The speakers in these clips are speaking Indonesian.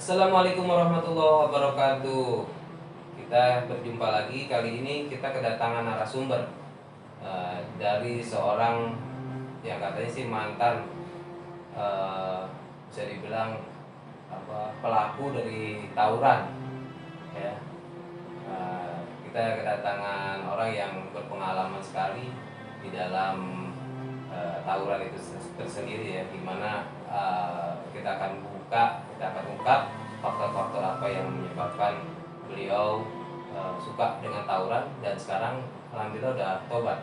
Assalamualaikum warahmatullahi wabarakatuh. Kita berjumpa lagi. Kali ini kita kedatangan narasumber dari seorang yang katanya sih mantan, bisa dibilang pelaku dari tawuran. Ya, kita kedatangan orang yang berpengalaman sekali di dalam tawuran itu tersendiri ya, dimana kita akan ungkap faktor-faktor apa yang menyebabkan beliau suka dengan tawuran dan sekarang alhamdulillah udah tobat,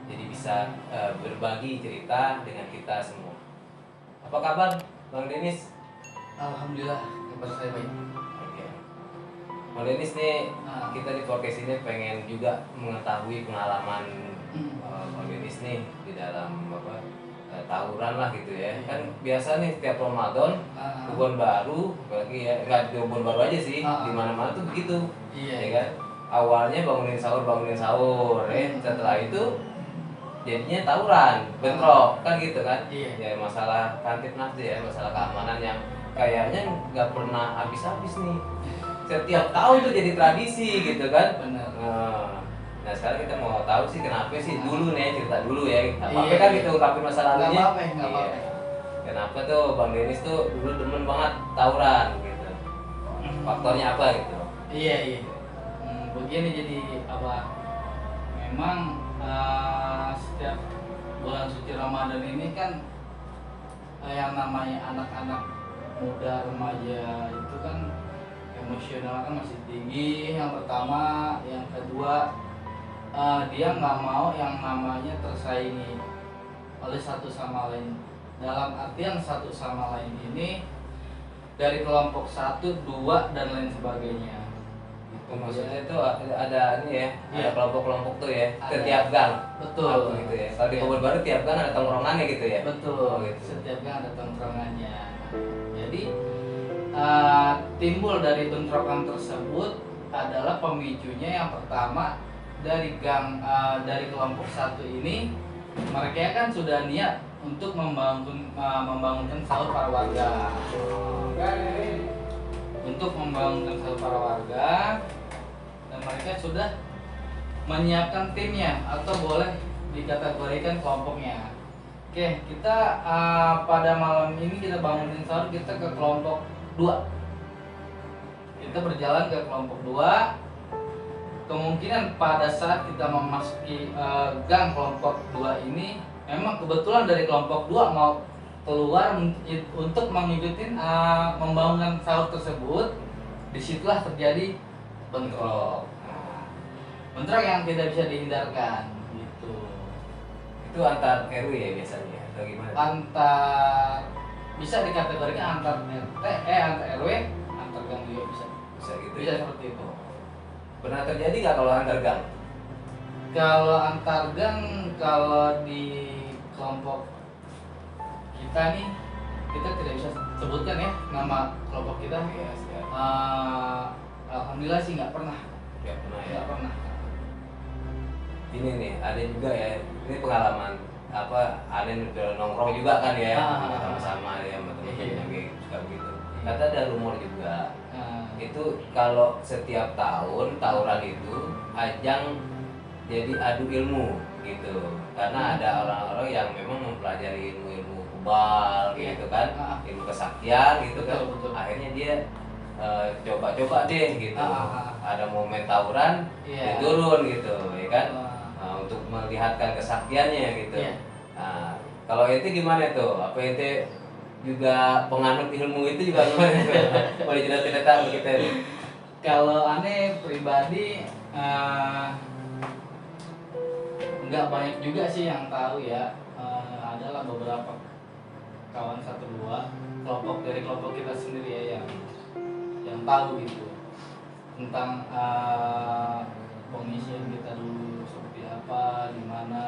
jadi bisa berbagi cerita dengan kita semua. Apa kabar Bang Denis? Alhamdulillah, kabar saya baik. Oke. Bang Denis nih, kita di podcast ini pengen juga mengetahui pengalaman Bang Denis nih di dalam tawuran lah gitu ya. Kan biasa nih setiap Ramadan Kebon Baru, apalagi ya nggak di Kebon Baru aja sih, di mana-mana tuh begitu. Iya. Ya kan? Awalnya bangunin sahur ya. Setelah itu jadinya tawuran, bentrok kan gitu kan. Iya. Ya masalah kantip nafsu ya, masalah keamanan yang kayaknya nggak pernah habis-habis nih. Setiap tahun tuh jadi tradisi gitu kan. Benar. Nah sekarang kita mau tahu sih kenapa sih dulu nih, cerita dulu ya. Apa Iya, kan iya. kita ungkapin masa lalunya. Nggak apa-apa. Iya. Kenapa tuh Bang Denis tuh dulu demen banget tawuran gitu. Faktornya apa gitu? Iya. Begini jadi apa? Memang setiap bulan suci Ramadan ini kan yang namanya anak-anak muda remaja itu kan emosional kan masih tinggi. Yang pertama, yang kedua dia nggak mau yang namanya tersaingi oleh satu sama lain. Dalam artian satu sama lain ini dari kelompok 1, 2 dan lain sebagainya. Itu maksudnya itu ada ini ya, Iya. ada kelompok-kelompok tuh ya, Ada. setiap gang. Betul. Apa gitu ya. Kalau di Kebon Baru tiap gang ada tongkrongannya gitu ya. Betul. Oh, gitu. Setiap gang ada tongkrongannya. Jadi timbul dari bentrokan tersebut adalah pemicunya yang pertama dari dari kelompok 1 ini, mereka kan sudah niat untuk membangunkan sahur para warga. Untuk membangunkan sahur para warga, dan mereka sudah menyiapkan timnya atau boleh dikategorikan kelompoknya. Oke, kita pada malam ini kita bangunin sahur, kita ke kelompok 2. Kita berjalan ke kelompok 2. Kemungkinan pada saat kita memasuki gang kelompok 2 ini, memang kebetulan dari kelompok 2 mau keluar untuk mengikuti membangunkan sahur tersebut. Disitulah terjadi bentrok. Bentrok yang tidak bisa dihindarkan gitu. Itu antar RW ya biasanya atau gimana? Antar bisa dikategorikan antar RT, antar RW, antar gang juga bisa. Bisa gitu. Bisa Ya? seperti itu. Pernah terjadi nggak kalau antar gang? Kalau antar gang, kalau di kelompok kita nih, kita tidak bisa sebutkan ya nama kelompok kita. Iya, siap. Alhamdulillah sih nggak pernah. Nggak pernah ya. Nggak pernah. Ini nih ada juga ya, ini pengalaman ada yang udah nongkrong juga kan ya, sama-sama ya sama teman-teman yang suka begitu. Kata ada rumor juga, itu kalau setiap tahun tawuran itu ajang jadi adu ilmu gitu, karena ada orang-orang yang memang mempelajari ilmu-ilmu kebal gitu kan, ilmu kesaktian gitu kan. Betul. Akhirnya dia coba-coba deh gitu, ada momen tawuran dia turun gitu ya kan. Untuk melihatkan kesaktiannya gitu. Iya. Nah, kalau itu gimana tuh? Apa itu juga penganut ilmu itu juga gimana tuh? Boleh cerita-cerita kita nih. Kalau aneh pribadi nggak banyak juga sih yang tahu ya. Adalah beberapa kawan 1-2 kelompok dari kelompok kita sendiri ya yang tahu gitu tentang pengisian kita dulu seperti apa, di mana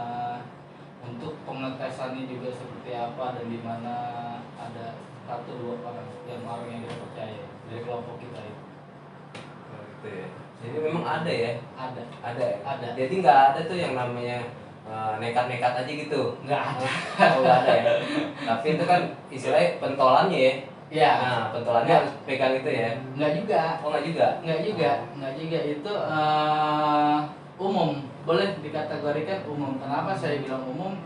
untuk pengetesannya juga seperti apa, dan di mana ada 1-2 orang yang kita percaya dari kelompok kita itu. Gitu ya. Jadi memang ada ya? Ada. Ada. Jadi nggak ada tuh yang namanya nekat-nekat aja gitu? Nggak ada. Oh nggak ada ya. Tapi itu kan istilahnya pentolannya ya. Ya. Nah, pentolannya harus pegang itu ya. Enggak juga. Oh, enggak juga. Enggak juga itu umum. Boleh dikategorikan umum. Kenapa saya bilang umum?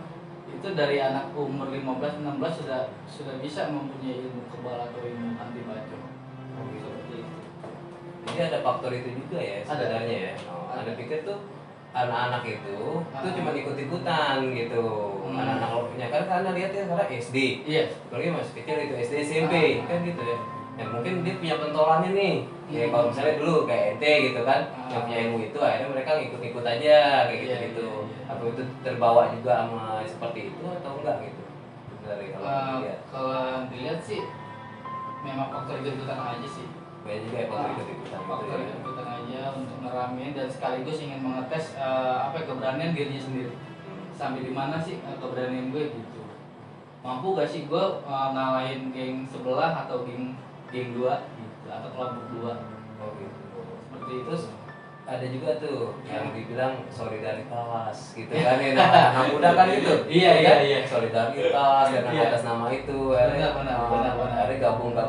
Itu dari anak umur 15-16 sudah bisa mempunyai ilmu kebal atau ilmu anti bacok. Oh, gitu. Seperti itu. Jadi ada faktor itu juga ya sebenarnya ya. Oh, Anda pikir tuh anak-anak itu cuma ikut-ikutan gitu. Anak-anak punya kan karena lihat ya sekarang SD. Iya. Apalagi masih kecil itu SD SMP kan gitu ya. Ya mungkin dia punya pentolannya nih. Kayak kalau misalnya dulu kayak ente gitu kan, yang punya ilmu itu akhirnya mereka ngikut-ngikut aja kayak gitu-gitu. Apa itu terbawa juga sama seperti itu atau enggak gitu? Dari kalau dilihat sih memang faktor ikut-ikutan aja sih. Banyak juga ya faktor ikut-ikutan gitu ya. Ikut-ikutan aja untuk ngeramein dan sekaligus ingin mengetes keberanian dirinya sendiri. Sampai di mana sih keberanian gue gitu. Mampu gak sih gue ngalahin geng sebelah atau geng 2 gitu, atau kelompok 2. Oh gitu. Seperti itu. Terus ada juga tuh yang dibilang solidaritas gitu kan ya, anak muda kan gitu. Iya. Solidaritas dengan atas nama itu. Benar. Ada gabungan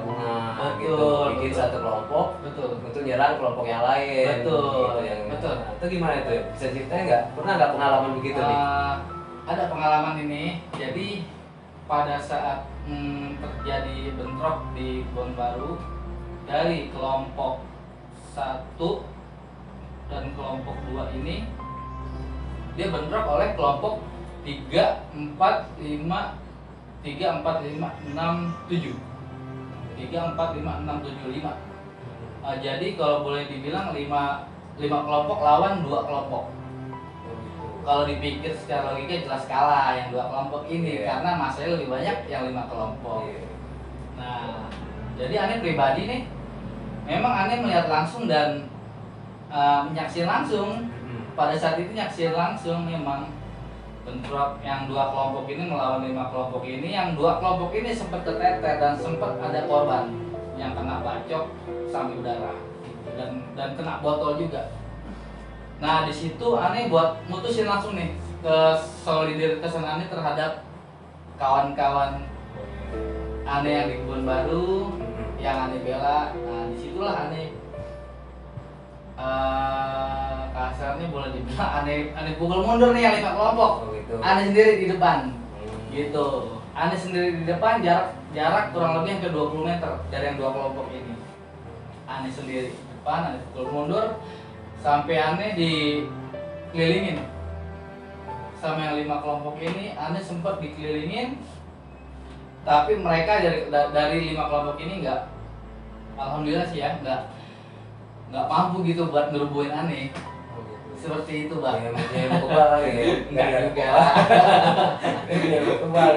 gitu, bikin satu kelompok. Betul. Untuk nyerang kelompok yang lain. Betul. Gitu, yang betul. Itu gimana itu? Bisa ceritain nggak? Pernah nggak pengalaman begitu nih? Ada pengalaman ini. Jadi pada saat terjadi bentrok di Kebon Baru dari kelompok 1 dan kelompok 2 ini, dia bentrok oleh kelompok 3, 4, 5, 6, 7. 3, 4, 5, 6, 7, 5. Jadi kalau boleh dibilang 5 kelompok lawan 2 kelompok. Kalau dipikir secara logika jelas kalah yang 2 kelompok ini karena masanya lebih banyak yang 5 kelompok. Nah, jadi aneh pribadi nih, memang aneh melihat langsung dan menyaksikan langsung. Pada saat itu nyaksikan langsung memang bentrok yang 2 kelompok ini melawan 5 kelompok ini. Yang 2 kelompok ini sempat keteter dan sempat ada korban yang kena bacok sampai berdarah dan kena botol juga. Nah di situ aneh buat mutusin langsung nih ke solidaritas aneh terhadap kawan-kawan aneh yang di Kebon Baru yang aneh bela. Nah disitulah aneh kasarnya boleh dibilang aneh pukul mundur nih yang 5 kelompok. Gitu. Aneh sendiri di depan gitu. Aneh sendiri di depan, jarak kurang lebih hampir 20 meter dari yang 2 kelompok ini. Aneh sendiri di depan, aneh pukul mundur sampai aneh dikelilingin sama yang 5 kelompok ini. Aneh sempat dikelilingin, tapi mereka dari 5 kelompok ini enggak, alhamdulillah sih ya, enggak mampu gitu buat ngerubuhin aneh. Seperti itu bang. Ya mau kebal ya. Enggak juga. Ya mau kebal.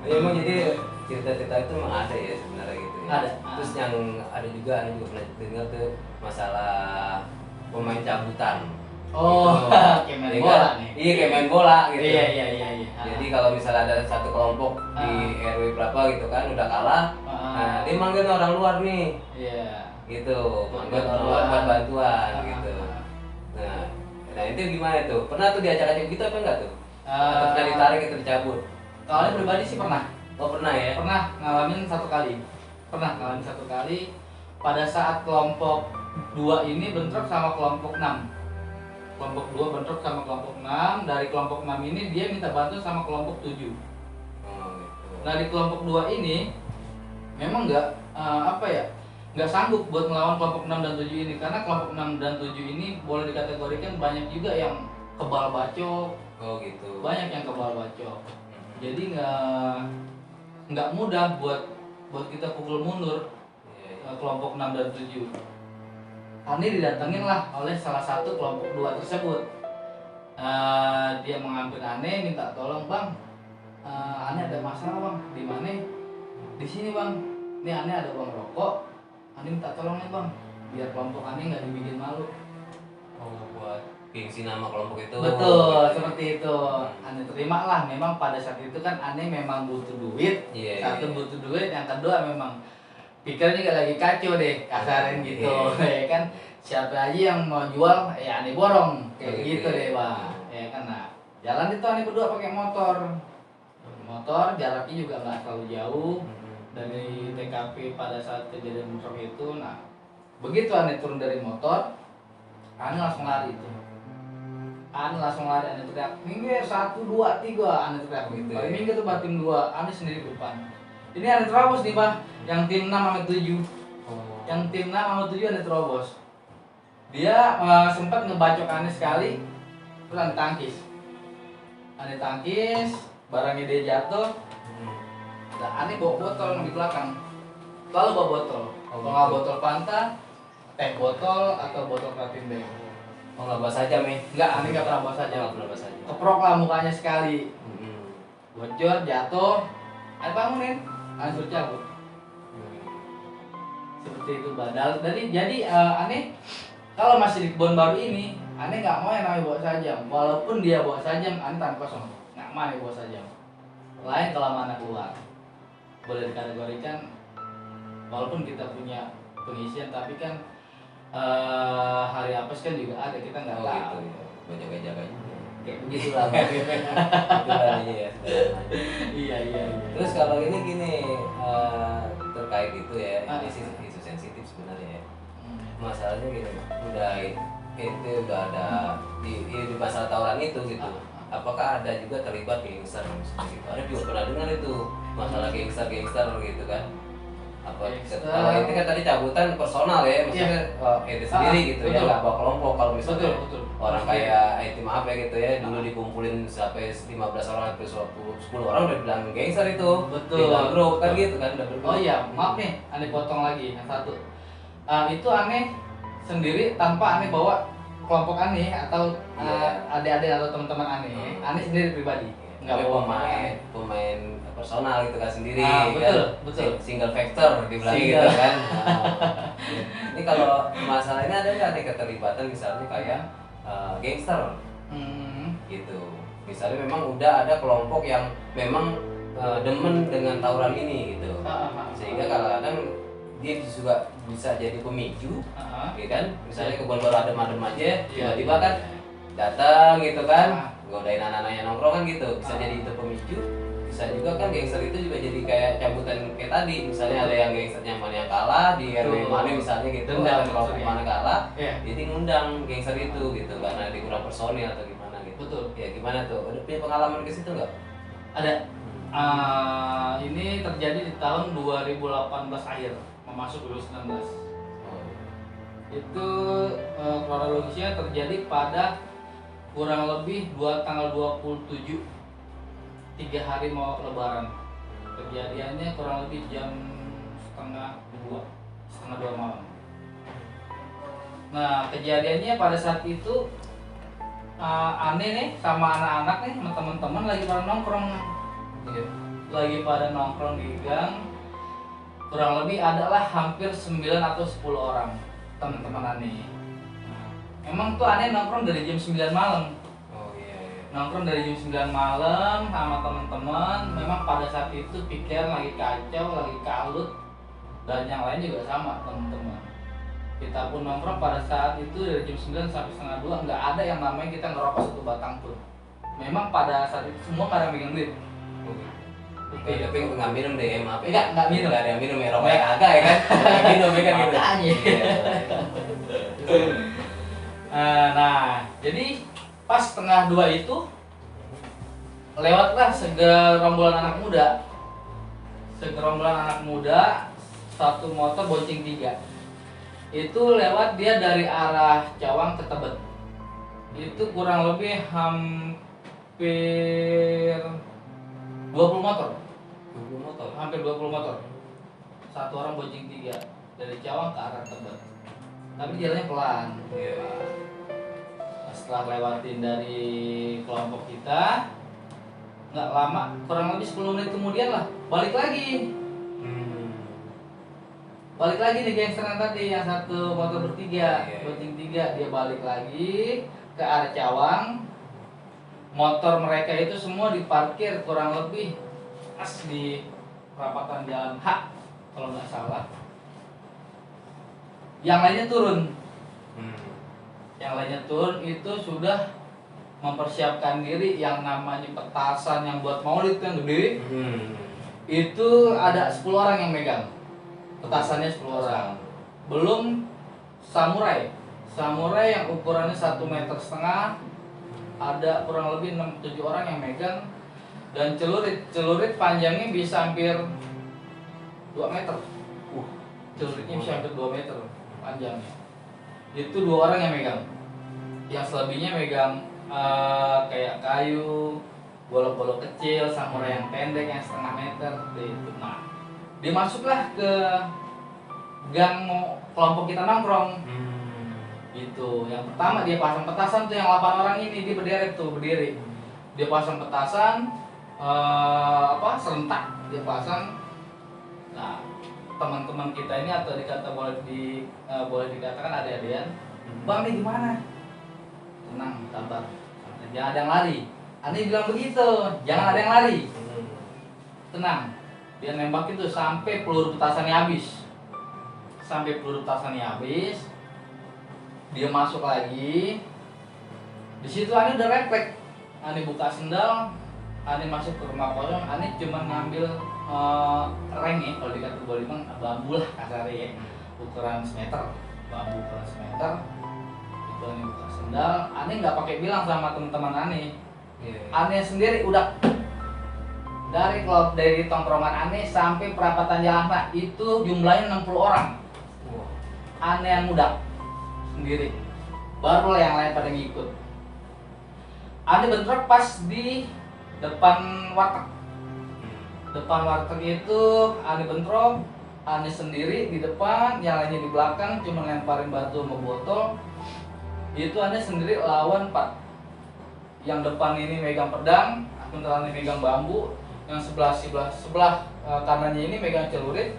Ya emang jadi cerita-cerita itu memang ada ya sebenarnya gitu ya. Ada. Terus yang ada juga pernah dengar tuh masalah pemain cabutan. Oh, kayak main bola nih. Iya kayak main bola gitu. Iya. Jadi kalau misalnya ada satu kelompok di RW berapa gitu kan udah kalah, nah dia manggil orang luar nih. Iya. Gitu, manggil orang luar buat bantuan gitu. Nah itu gimana tuh? Pernah tuh diajak-ajak gitu apa enggak tuh? Atau pernah ditarik itu dicabut? Kalau ini pribadi sih pernah. Oh pernah ya? Pernah ngalamin 1 kali. Pada saat kelompok 2 ini bentrok sama kelompok 6. Kelompok 2 bentrok sama kelompok 6. Dari kelompok 6 ini dia minta bantu sama kelompok 7. Gitu. Nah di kelompok 2 ini memang nggak sanggup buat melawan kelompok 6 dan 7 ini, karena kelompok 6 dan 7 ini boleh dikategorikan banyak juga yang kebal bacok. Oh gitu. Banyak yang kebal bacok. Jadi nggak mudah buat kita pukul mundur kelompok 6 dan 7. Ani didatengin lah oleh salah satu kelompok 2 tersebut. Dia mengambil Ane, minta tolong bang, Ane ada masalah bang. Di mana? Di sini bang. Ini Ane ada uang rokok. Ane minta tolong nih bang, biar kelompok Ane nggak dibikin malu. Oh buat gengsi nama kelompok itu. Betul, seperti itu. Ane terima lah. Memang pada saat itu kan Ane memang butuh duit. Satu butuh duit, yang kedua memang pikirnya juga lagi kacau deh, kasarin gitu. Ya kan, siapa aja yang mau jual, ya Ane borong kayak gitu deh bang. Ya kan, nah jalan itu Ane berdua pakai motor. motor, jaraknya juga nggak terlalu jauh dari TKP pada saat kejadian bentrok itu. Nah, begitu Ane turun dari motor, Ane langsung lari itu. Ane langsung lari, Ane teriak, minggir 1, 2, 3, Ane teriak gitu. Paling minggir tuh tim 2, Ane sendiri di depan. Ini Ane terobos nih Pak, yang tim 6 sama 7. Yang tim 6 sama 7 Ane terobos. Dia sempat ngebacok Ane sekali, terus Ane tangkis. Ane tangkis, barangnya dia jatuh. Dan Ane bawa botol di belakang. Lalu bawa botol. Kalau nggak botol Fanta, teh botol atau botol Kratin Bang. Oh nggak bawa sajam ya? Enggak, Ane nggak pernah bawa sajam. Nggak pernah bawa sajam. Keprok lah mukanya sekali. Bocor, jatuh. Ane bangunin, Ane suruh cabut. Seperti itu badal. Jadi Ane kalau masih di kebun baru ini, Ane nggak mau yang namanya bawa sajam. Walaupun dia bawa sajam, Ane tangan kosong. Nggak mau bawa sajam. Lain kalau mana keluar. Boleh dikategorikan, walaupun kita punya pengisian, tapi kan hari apes kan juga ada, kita nggak tahu. Gitu ya. Jaga-jaga juga. Kayak begitulah. Itulah ya. Iya. Terus kalau ini gini terkait itu ya, ini sih isu sensitif sebenarnya ya. Masalahnya gini, udah ada di masalah tawuran itu gitu. Apakah ada juga terlibat gangster gitu? Ada juga pernah dengar itu masalah gangster gitu kan? Kalau ini kan tadi cabutan personal ya, maksudnya itu sendiri gitu ya, nggak bawa kelompok. Kalau misalnya orang kayak tim apa gitu ya, dulu dikumpulin sampai 15 orang atau 10 orang udah bilang gangster itu, bilang grup kan gitu kan, udah bergrup. Oh iya, maaf nih, Ane potong lagi yang satu. Itu Ane sendiri tanpa Ane bawa kelompok Ane atau adik-adik atau teman-teman Ane sendiri pribadi. Nggak bawa pemain personal gitu kan sendiri. Betul. Single factor dibilang gitu kan. Ini kalau masalah ini ada nggak nih keterlibatan misalnya kayak gangster gitu. Misalnya memang udah ada kelompok yang memang demen dengan tawuran ini gitu. Sehingga kadang-kadang dia juga bisa jadi pemicu, gitu kan? Misalnya kebun baru adem-adem aja, tiba-tiba kan datang gitu kan, godain anak-anaknya nongkrong kan gitu, bisa jadi itu pemicu. Bisa juga kan gangster itu juga jadi kayak cabutan kayak tadi, misalnya ada yang gangsternya mana yang kalah di RW mana misalnya gitu, atau kelompok mana kalah, jadi ngundang gangster itu gitu, karena dikurang personil atau gimana gitu. Betul. Ya gimana tuh? Udah punya pengalaman ke situ nggak? Ada. Ini terjadi di tahun 2018 akhir, masuk 2019. Itu kronologisnya terjadi pada kurang lebih tanggal 27, 3 hari mau lebaran. Kejadiannya kurang lebih jam setengah dua malam. Nah, kejadiannya pada saat itu Ane nih sama anak-anak nih sama teman-teman lagi pada nongkrong. Lagi pada nongkrong di gang. Kurang lebih adalah hampir 9 atau 10 orang teman-teman Ane. Emang tuh Ane nongkrong dari jam 9 malam. Nongkrong dari jam 9 malam sama teman-teman. Memang pada saat itu pikiran lagi kacau, lagi kalut, dan yang lain juga sama teman-teman. Kita pun nongkrong pada saat itu dari jam 9 sampai setengah 2, nggak ada yang namanya kita ngerokok satu batang pun. Memang pada saat itu semua pada megang duit. Tapi nggak minum deh, maaf ya. Nggak minum. Nggak ada yang minum ya, rokoknya agak ya kan? Nggak minum ya kan gitu. Makanya. Nah, jadi pas setengah 2 itu lewatlah segerombolan anak muda, satu motor bonceng 3. Itu lewat dia dari arah Cawang ke Tebet. Itu kurang lebih hampir 20 motor. Hampir 20 motor. Satu orang bonceng 3 dari Cawang ke arah Tebet. Tapi jalannya pelan. Setelah lewatin dari kelompok kita, nggak lama, kurang lebih 10 menit kemudian lah, balik lagi. Balik lagi nih gangster tadi, yang satu motor bertiga, bonceng 3, dia balik lagi ke arah Cawang. Motor mereka itu semua diparkir kurang lebih pas di perapatan Jalan H kalau nggak salah. Yang lainnya turun. Yang lainnya turun itu sudah mempersiapkan diri yang namanya petasan yang buat maulid yang gede. Itu ada 10 orang yang megang petasannya, 10 orang. Belum samurai yang ukurannya 1,5 meter, ada kurang lebih 6-7 orang yang megang. Dan celurit panjangnya bisa hampir 2 meter. Celuritnya bisa hampir 2 meter panjangnya. Itu 2 orang yang megang. Yang selebihnya megang kayak kayu, golok-golok kecil, samurai yang pendek yang 1/2 meter itu. Nah, dimasuklah ke gang kelompok kita nongkrong. Gitu. Yang pertama dia pasang petasan tuh yang 8 orang ini, dia berdiri. Dia pasang petasan serentak dia pasang. Nah, teman-teman kita ini atau boleh dikatakan adik-adian, "Bang, ini gimana?" "Tenang, sabar. Jangan ada yang lari." Ani bilang begitu, "Jangan ada yang lari. Tenang." Dia nembak itu sampai peluru petasannya habis. Dia masuk lagi. Di situ Ani udah refleks. Ani buka sendal, Ani masuk ke rumah kosong. Ani cuma ngambil reng ya, kalau dikata boleh bambu lah kasarnya ya, ukuran semeter, bambu ukuran semeter. Itu Ani buka sendal. Ani nggak pakai bilang sama teman-teman Ani. Ani sendiri udah dari tongkrongan Ani sampai perapatan Jalan Raya itu jumlahnya 60 orang. Ani yang muda sendiri, baru yang lain pada ngikut. Ani bentrok pas di depan warteg. Itu Ani bentrok, Ani sendiri di depan, yang lainnya di belakang, cuma lemparin batu sama botol. Itu Ani sendiri lawan 4. Yang depan ini megang pedang, sementara Ani megang bambu. Yang sebelah kanannya ini megang celurit,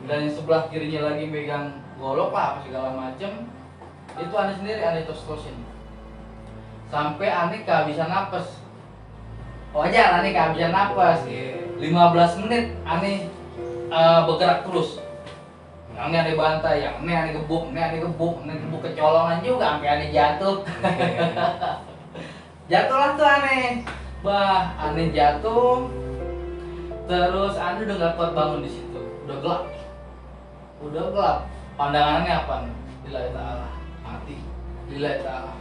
dan yang sebelah kirinya lagi megang golok lah apa segala macem. Itu Ani sendiri Ani terus-terusin sampai Ani kehabisan napas. Wajar Ani kehabisan napas. 15 menit Ani bergerak terus. Yang ini Ani bantai, yang ini Ani gebuk, kecolongan juga sampai Ani jatuh. Jatuhlah tuh Ani. Ani jatuh. Terus Ani udah gak kuat bangun di situ. Udah gelap. Pandangannya apa? Lillahi ta'ala, mati. Lillahi ta'ala.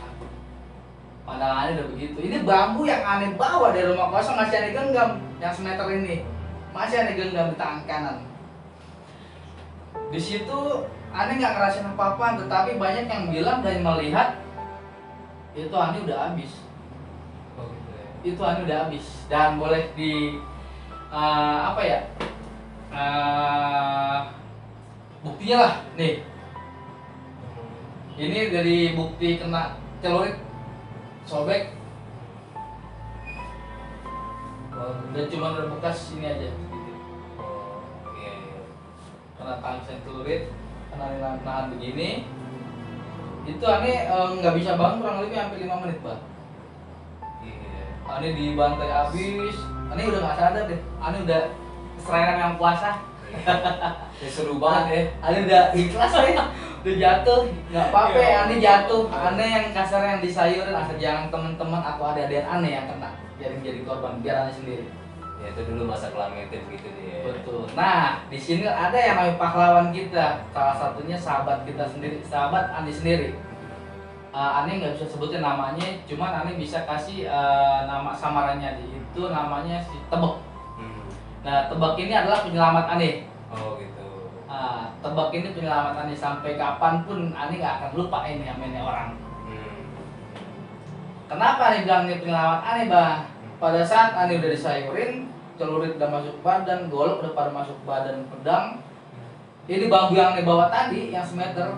Pandangannya udah begitu. Ini bambu yang Ani bawa dari rumah kosong masih Ani genggam, yang semeter ini masih Ani genggam di tangan kanan. Di situ Ani nggak ngerasain apa-apa, tetapi banyak yang bilang dan melihat itu Ani udah habis. Itu Ani udah habis. Dan boleh di buktinya lah nih. Ini dari bukti kena celurit sobek. Dan cuma ada bekas ini aja sedikit. Kena tangkis celurit, kena nahan begini. Itu Ani nggak bisa bangun kurang lebih hampir 5 menit, Bang. Ani dibantai habis. Ani udah nggak sadar deh. Ani udah serairan yang puasa. Seru banget ya. Ani udah ikhlas ya. Udah jatuh, nggak apa-apa. Ani jatuh. Ani yang kasar yang disayurin, asal jangan teman-teman atau adik-adik Ani yang kena jadi korban, biar Ani sendiri. Ya itu dulu masa kelamitan gitu dia. Betul. Nah, di sini ada yang namanya pahlawan kita. Salah satunya sahabat kita sendiri, sahabat Ani sendiri. Ani nggak bisa sebutin namanya, cuman Ani bisa kasih nama samarannya. Itu namanya si Tebek. Nah, Tebek ini adalah penyelamat Ani. Oh gitu. Tebek ini penyelamat Ani, sampai kapanpun Ani nggak akan lupa ini namanya orang. Kenapa Ani bilang ini penyelamat Ani, Bang? Pada saat Ani udah disayurin, celurit udah masuk badan, golok udah pada masuk badan, pedang. Ini bambu yang Ani bawa tadi, yang semeter,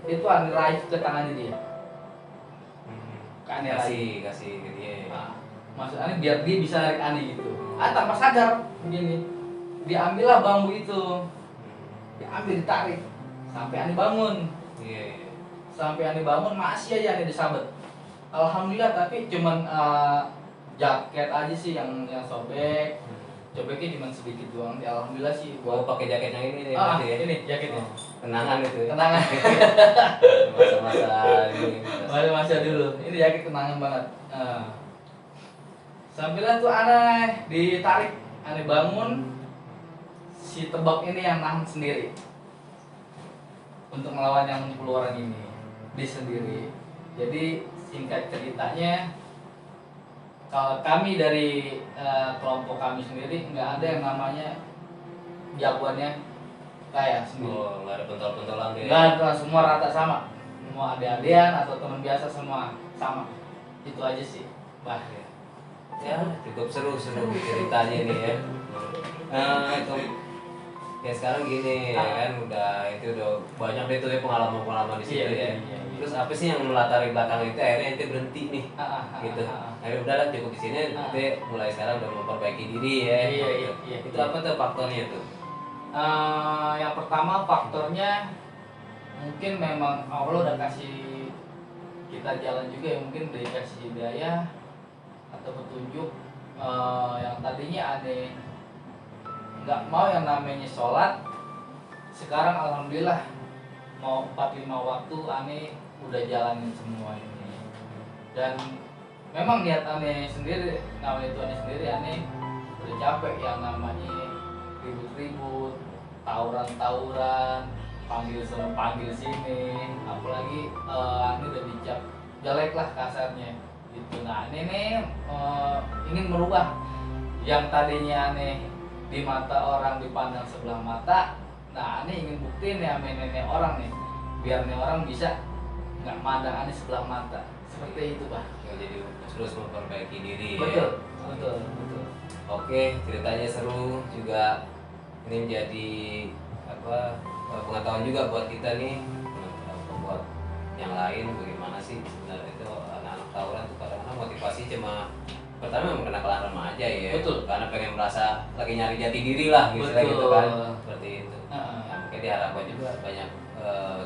itu Ani raih ke tangannya dia. Ani kasih ke dia. Maksud Ani biar dia bisa narik Ani gitu. Tanpa sadar begini. Diambillah bambu itu. Diambil, ditarik sampai Ani bangun. Sampai Ani bangun masih aja Ani disabet. Alhamdulillah, tapi cuman jaket aja sih yang sobek. Sobeknya cuma sedikit doang. Alhamdulillah sih. Gua pakai jaketnya ini nih. Ini jaketnya. Kenangan itu. Kenangan. Masa-masa ini. Masa dulu. Ini jaket kenangan banget. Sampailah tuh aneh ditarik, aneh bangun. Si tebak ini yang nahan sendiri untuk melawan yang 10 orang ini di sendiri. Jadi singkat ceritanya, kalau kami dari kelompok kami sendiri nggak ada yang namanya jagoannya kayak sendiri. Oh, nggak ada pentol-pentolan deh. Nggak ada, semua rata sama. Semua adik-adian atau teman biasa semua sama. Itu aja sih, Bah. Ya, cukup seru ceritanya nih ya. Itu ya sekarang gini kan udah banyak deh tuh ya pengalaman di situ ya. Terus apa sih yang melatari belakang itu akhirnya ente berhenti nih gitu. Akhirnya udahlah cukup di sini ente mulai sekarang udah memperbaiki diri ya. Iya. Itu apa tuh faktornya tuh? Yang pertama faktornya mungkin memang Allah udah kasih kita jalan juga ya, mungkin udah dikasih hidayah atau petunjuk. Yang tadinya aneh nggak mau yang namanya sholat, sekarang alhamdulillah mau 4-5 waktu aneh udah jalanin semua ini. Dan memang niat aneh sendiri, namanya itu aneh sendiri, aneh udah capek yang namanya ribut-ribut, tawuran, panggil sana panggil sini, apalagi aneh udah dicap jelek lah kasarnya gitu. Nah aneh nih ingin merubah yang tadinya aneh di mata orang dipandang sebelah mata. Nah aneh ingin buktiin ya nenek orang nih, biar nih orang bisa nggak mandang aneh sebelah mata seperti itu, Pak. Ya, jadi terus memperbaiki diri. Betul. Oke, ceritanya seru juga. Ini menjadi pengetahuan juga buat kita nih, buat yang lain bagaimana sih sebenarnya itu anak-anak tawuran tuh kadang-kadang motivasi cuma pertama memang kenakalan remaja ya. Betul. Karena pengen merasa lagi nyari jati diri lah gitu kan. Seperti itu. Nah, mungkin diharapkan juga banyak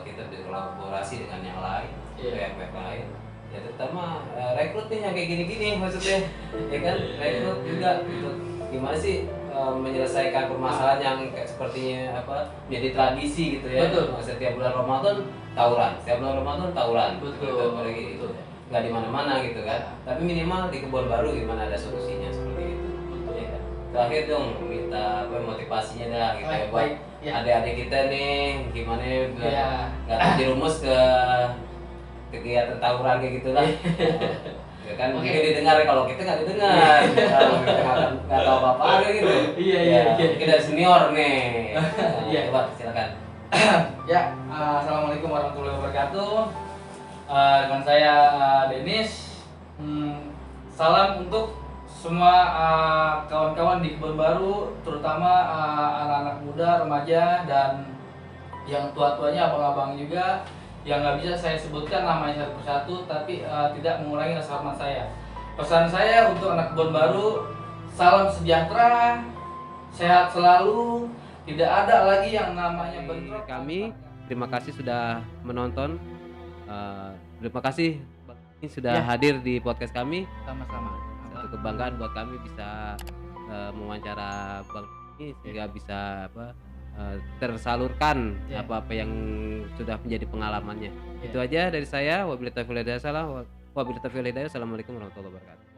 kita berkolaborasi dengan yang lain, pihak-pihak lain. Ya terutama rekrut nih yang kayak gini-gini maksudnya. Ya kan, rekrut juga gitu. Gimana sih menyelesaikan permasalahan yang kayak sepertinya menjadi tradisi gitu ya. Betul. Setiap bulan Ramadan tawuran, Betul. Gitu, apalagi itu nggak di mana-mana gitu kan. Tapi minimal di Kebon Baru gimana ada solusinya seperti itu. Ya kan? Terakhir dong minta motivasinya dah gitu ya buat adik-adik kita nih gimana biar nggak terjerumus ke kegiatan tawuran kayak gitulah. Ya kan mungkin didengar, kalau kita nggak didengar, kalau kita nggak tahu apa-apa gitu. Iya. Kita dari senior nih. Coba silakan. Ya, assalamualaikum warahmatullahi wabarakatuh. Dengan saya Denis. Salam untuk semua kawan-kawan di Kebon Baru, terutama anak-anak muda, remaja, dan yang tua-tuanya, abang-abang juga, yang nggak bisa saya sebutkan namanya satu persatu, tapi tidak mengurangi rasa hormat saya. Pesan saya untuk anak Kebon Baru, salam sejahtera, sehat selalu, tidak ada lagi yang namanya bentrok. Kami terima kasih sudah menonton. Terima kasih ini sudah hadir di podcast kami. Sama-sama. Satu kebanggaan buat kami bisa mewawancara Bang ini sehingga bisa tersalurkan apa yang sudah menjadi pengalamannya. Itu aja dari saya. Wabillahi taufiq wal hidayah. Assalamualaikum warahmatullahi wabarakatuh.